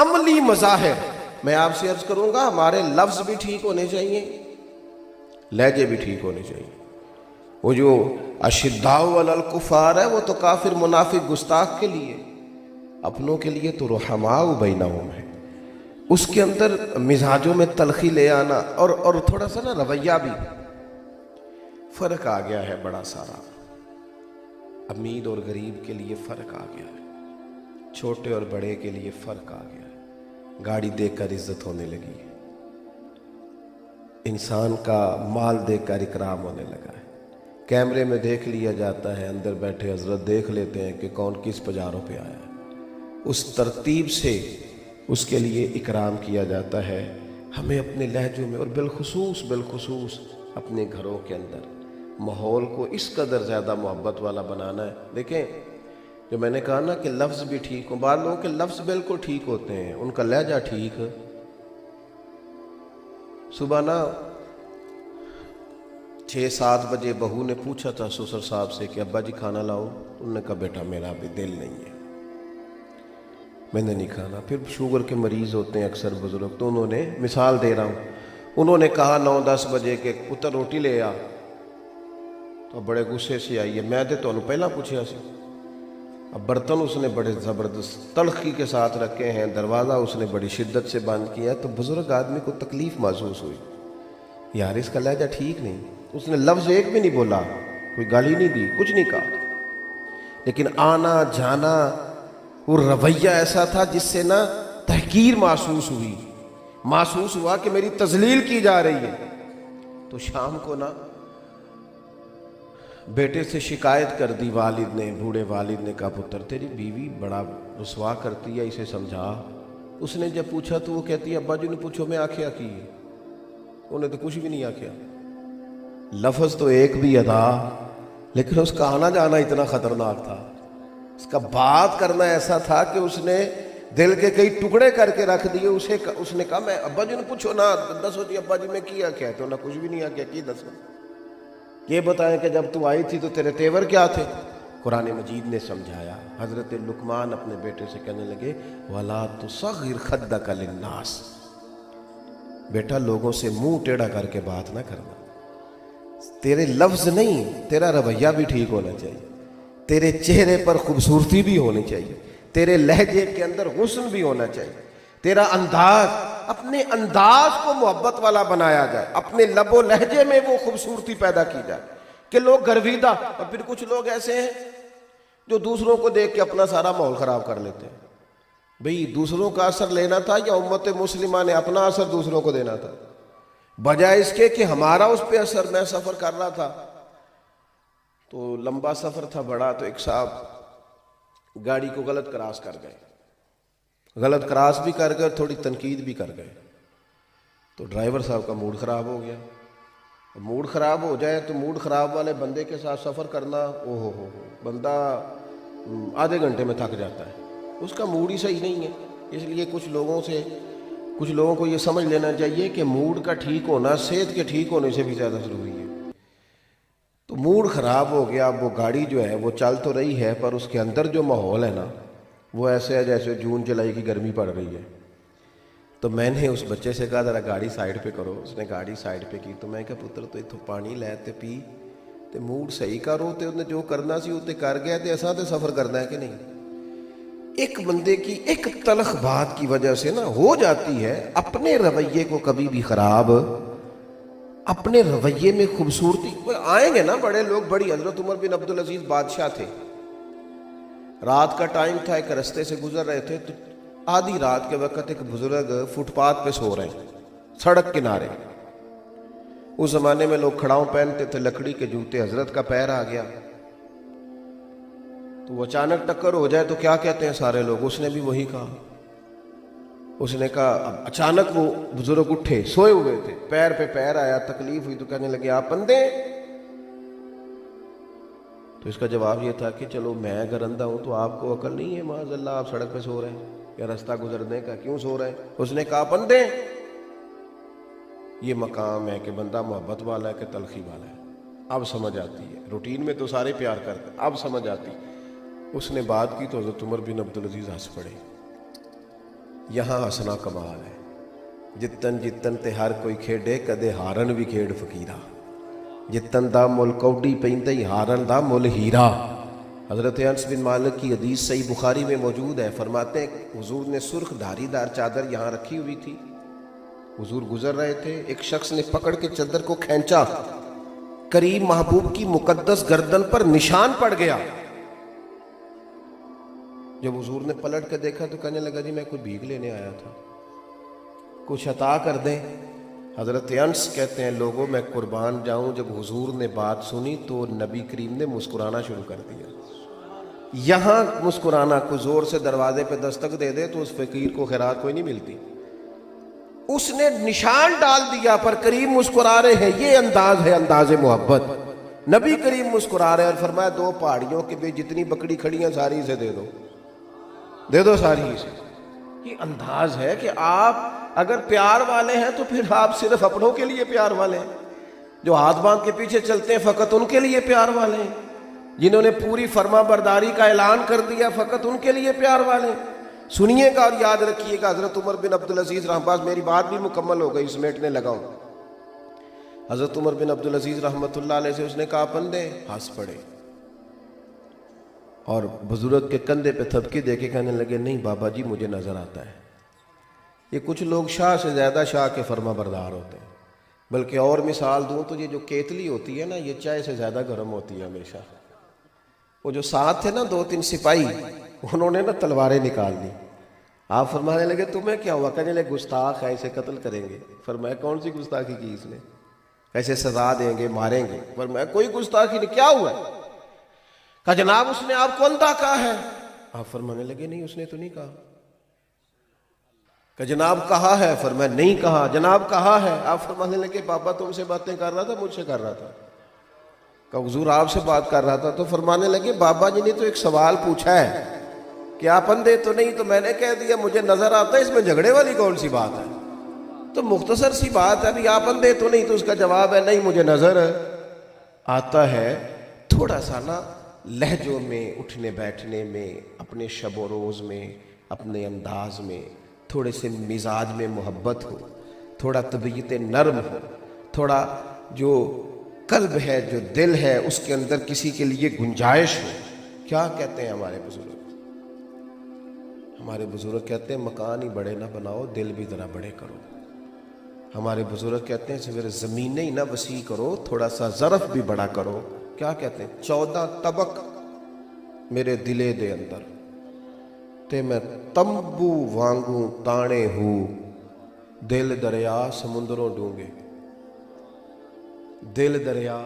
عملی مظاہر میں آپ سے عرض کروں گا، ہمارے لفظ بھی ٹھیک ہونے چاہیے، لہجے بھی ٹھیک ہونے چاہیے۔ وہ جو اشداء علی الکفار ہے وہ تو کافر منافق گستاخ کے لیے، اپنوں کے لیے تو رحماء بینہم ہے۔ اس کے اندر مزاجوں میں تلخی لے آنا اور تھوڑا سا نا رویہ بھی فرق آ گیا ہے بڑا سارا۔ امیر اور غریب کے لیے فرق آ گیا ہے، چھوٹے اور بڑے کے لیے فرق آ گیا ہے، گاڑی دیکھ کر عزت ہونے لگی ہے، انسان کا مال دیکھ کر اکرام ہونے لگا ہے، کیمرے میں دیکھ لیا جاتا ہے، اندر بیٹھے حضرت دیکھ لیتے ہیں کہ کون کس پجاروں پہ آیا ہے، اس ترتیب سے اس کے لیے اکرام کیا جاتا ہے۔ ہمیں اپنے لہجوں میں اور بالخصوص اپنے گھروں کے اندر ماحول کو اس قدر زیادہ محبت والا بنانا ہے۔ دیکھیں جو میں نے کہا نا کہ لفظ بھی ٹھیک ہوں، بعض لوگوں کے لفظ بالکل ٹھیک ہوتے ہیں، ان کا لہجہ ٹھیک۔ صبح نا 6-7 بجے بہو نے پوچھا تھا سسر صاحب سے کہ ابا جی کھانا لاؤ، انہوں نے کہا بیٹا میرا ابھی دل نہیں ہے، میں نے نہیں کھانا۔ پھر شوگر کے مریض ہوتے ہیں اکثر بزرگ، تو انہوں نے مثال دے رہا ہوں، انہوں نے کہا 9-10 بجے کہ پتر روٹی لے آ، تو بڑے غصے سے آئی ہے، میں تو انہوں پہلا پوچھا سی۔ اب برتن اس نے بڑے زبردست تلخی کے ساتھ رکھے ہیں، دروازہ اس نے بڑی شدت سے بند کیا، تو بزرگ آدمی کو تکلیف محسوس ہوئی، یار اس کا لہجہ ٹھیک نہیں۔ اس نے لفظ ایک بھی نہیں بولا، کوئی گالی نہیں دی، کچھ نہیں کہا، لیکن آنا جانا وہ رویہ ایسا تھا جس سے نا تحقیر محسوس ہوا کہ میری تذلیل کی جا رہی ہے۔ تو شام کو نا بیٹے سے شکایت کر دی والد نے، بوڑھے والد نے کہا پتر تیری بیوی بڑا رسوا کرتی ہے، اسے سمجھا۔ اس نے جب پوچھا تو وہ کہتی ہے ابا جی نے پوچھو میں آکھیا کی، انہیں تو کچھ بھی نہیں آکھیا، لفظ تو ایک بھی ادا، لیکن اس کا آنا جانا اتنا خطرناک تھا، اس کا بات کرنا ایسا تھا کہ اس نے دل کے کئی ٹکڑے کر کے رکھ دیے۔ اس نے کہا میں ابا جی نے پوچھو نا، دسو جی ابا جی میں کیا کیا، تو نہ کچھ بھی نہیں آکیا، کی دسو، یہ بتائیں کہ جب تو آئی تھی تو تیرے تیور کیا تھے۔ قرآن مجید نے سمجھایا، حضرت لقمان اپنے بیٹے سے کہنے لگے وَلَا تُصَغِّرْ خَدَّكَ لِلنَّاسِ، بیٹا لوگوں سے منہ ٹیڑھا کر کے بات نہ کرنا، تیرے لفظ نہیں تیرا رویہ بھی ٹھیک ہونا چاہیے، تیرے چہرے پر خوبصورتی بھی ہونی چاہیے، تیرے لہجے کے اندر حسن بھی ہونا چاہیے، تیرا انداز، اپنے انداز کو محبت والا بنایا جائے، اپنے لب و لہجے میں وہ خوبصورتی پیدا کی جائے کہ لوگ گرویدہ۔ اور پھر کچھ لوگ ایسے ہیں جو دوسروں کو دیکھ کے اپنا سارا ماحول خراب کر لیتے ہیں۔ بھئی دوسروں کا اثر لینا تھا یا امت مسلمہ نے اپنا اثر دوسروں کو دینا تھا؟ بجائے اس کے کہ ہمارا اس پہ اثر، میں سفر کر رہا تھا تو لمبا سفر تھا بڑا، تو ایک صاحب گاڑی کو غلط کراس کر گئے، غلط کراس بھی کر گئے اور تھوڑی تنقید بھی کر گئے، تو ڈرائیور صاحب کا موڈ خراب ہو گیا۔ موڈ خراب ہو جائے تو موڈ خراب والے بندے کے ساتھ سفر کرنا، ہو بندہ آدھے گھنٹے میں تھک جاتا ہے، اس کا موڈ ہی صحیح نہیں ہے۔ اس لیے کچھ لوگوں کو یہ سمجھ لینا چاہیے کہ موڈ کا ٹھیک ہونا صحت کے ٹھیک ہونے سے بھی زیادہ ضروری ہے۔ تو موڈ خراب ہو گیا، وہ گاڑی جو ہے وہ چل تو رہی ہے پر اس کے اندر جو ماحول ہے نا وہ ایسے ہے جیسے جون جولائی کی گرمی پڑ رہی ہے۔ تو میں نے اس بچے سے کہا ذرا گاڑی سائیڈ پہ کرو، اس نے گاڑی سائیڈ پہ کی، تو میں کہا پتر تو اتھو پانی لے تے پی تے موڈ صحیح کرو، تے انہیں جو کرنا سی وہ تے کر گیا، تے ایسا تے سفر کرنا ہے کہ نہیں۔ ایک بندے کی ایک تلخ بات کی وجہ سے نا ہو جاتی ہے اپنے رویے کو کبھی بھی خراب، اپنے رویے میں خوبصورتی آئیں گے نا بڑے لوگ، بڑی حضرت عمر بن عبدالعزیز بادشاہ تھے، رات کا ٹائم تھا، ایک رستے سے گزر رہے تھے، تو آدھی رات کے وقت ایک بزرگ فٹ پاتھ پہ سو رہے ہیں سڑک کنارے۔ اس زمانے میں لوگ کھڑاؤں پہنتے تھے، لکڑی کے جوتے، حضرت کا پیر آ گیا تو وہ اچانک ٹکر ہو جائے تو کیا کہتے ہیں سارے لوگ، اس نے بھی وہی کہا، اس نے کہا اب اچانک وہ بزرگ اٹھے، سوئے ہوئے تھے، پیر پہ پیر آیا، تکلیف ہوئی تو کہنے لگے آپ بندے۔ تو اس کا جواب یہ تھا کہ چلو میں اگر اندھا ہوں تو آپ کو عقل نہیں ہے معاذ اللہ، آپ سڑک پہ سو رہے ہیں یا رستہ گزرنے کا، کیوں سو رہے ہیں؟ اس نے کہا بندے، یہ مقام ہے کہ بندہ محبت والا ہے کہ تلخی والا ہے، اب سمجھ آتی ہے، روٹین میں تو سارے پیار کرتے ہیں، اب سمجھ آتی۔ اس نے بات کی تو حضرت عمر بن عبدالعزیز ہنس پڑے، یہاں ہسنا کمال ہے، جتن جتن تے ہر کوئی کھیڈے، کدے ہارن بھی کھیڈ فقیرہ، جتن دا مل کوڈی پیندے ہارن دا مل ہیرا۔ حضرت انس بن مالک کی حدیث صحیح بخاری میں موجود ہے، فرماتے ہیں حضور نے سرخ دھاری دار چادر یہاں رکھی ہوئی تھی، حضور گزر رہے تھے، ایک شخص نے پکڑ کے چادر کو کھینچا، قریب محبوب کی مقدس گردن پر نشان پڑ گیا۔ جب حضور نے پلٹ کے دیکھا تو کہنے لگا جی میں کوئی بھیک لینے آیا تھا، کچھ عطا کر دیں۔ حضرت انس کہتے ہیں لوگوں میں قربان جاؤں، جب حضور نے بات سنی تو نبی کریم نے مسکرانا شروع کر دیا۔ یہاں مسکرانا، کوئی زور سے دروازے پہ دستک دے دے تو اس فقیر کو خیرات کوئی نہیں ملتی، اس نے نشان ڈال دیا پر کریم مسکرا رہے ہیں، یہ انداز ہے انداز محبت۔ نبی کریم مسکرا رہے ہیں اور فرمایا دو پہاڑیوں کے بھی جتنی بکری کھڑی ہیں ساری اسے دے دو، دے دو ساری اسے۔ یہ انداز ہے کہ آپ اگر پیار والے ہیں تو پھر آپ صرف اپنوں کے لیے پیار والے ہیں، جو ہاتھ باندھ کے پیچھے چلتے ہیں فقط ان کے لیے پیار والے ہیں، جنہوں نے پوری فرما برداری کا اعلان کر دیا فقط ان کے لیے پیار والے ہیں۔ سنیے گا اور یاد رکھیے گا، حضرت عمر بن عبدالعزیز رحمۃ اللہ، میری بات بھی مکمل ہو گئی، سمیٹنے لگا ہوں۔ حضرت عمر بن عبدالعزیز رحمۃ اللہ علیہ سے اس نے کہا بندے، ہنس پڑے اور بزرگ کے کندھے پہ تھپکی دے کے کہنے لگے نہیں بابا جی مجھے نظر آتا ہے، یہ کچھ لوگ شاہ سے زیادہ شاہ کے فرما بردار ہوتے ہیں، بلکہ اور مثال دوں تو یہ جو کیتلی ہوتی ہے نا، یہ چائے سے زیادہ گرم ہوتی ہے ہمیشہ۔ وہ جو ساتھ تھے نا دو تین سپاہی، انہوں نے نا تلواریں نکال دی۔ آپ فرمانے لگے تمہیں کیا ہوا؟ کہنے لگے گستاخ ہے، اسے قتل کریں گے۔ فرمایا کون سی گستاخی کی اس نے؟ ایسے سزا دیں گے، ماریں گے۔ فرمایا کوئی گستاخی نہیں، کیا ہوا؟ کہا جناب اس نے آپ کو اندھا کہا ہے۔ آپ فرمانے لگے نہیں اس نے تو نہیں کہا۔ کہ جناب کہا ہے؟ فرمایا نہیں کہا۔ جناب کہا ہے؟ آپ فرمانے لگے بابا تم سے باتیں کر رہا تھا مجھ سے کر رہا تھا؟ کہ حضور آپ سے بات کر رہا تھا۔ تو فرمانے لگے بابا جی نے تو ایک سوال پوچھا ہے کہ آپ اندھے تو نہیں، تو میں نے کہہ دیا مجھے نظر آتا ہے، اس میں جھگڑے والی کون سی بات ہے؟ تو مختصر سی بات ہے، ابھی آپ اندھے تو نہیں، تو اس کا جواب ہے نہیں مجھے نظر آتا ہے۔ تھوڑا سا نا لہجوں میں، اٹھنے بیٹھنے میں، اپنے شب و روز میں، اپنے انداز میں تھوڑے سے مزاج میں محبت ہو، تھوڑا طبیعت نرم ہو، تھوڑا جو قلب ہے، جو دل ہے، اس کے اندر کسی کے لیے گنجائش ہو۔ کیا کہتے ہیں ہمارے بزرگ؟ ہمارے بزرگ کہتے ہیں مکان ہی بڑے نہ بناؤ، دل بھی ذرا بڑے کرو۔ ہمارے بزرگ کہتے ہیں صرف زمینیں ہی نہ وسیع کرو، تھوڑا سا ظرف بھی بڑا کرو۔ کیا کہتے ہیں؟ 14 طبق میرے دلے دے اندر تے میں تمبو وانگوں تانے ہوں، دل دریا سمندروں ڈونگے، دل دریا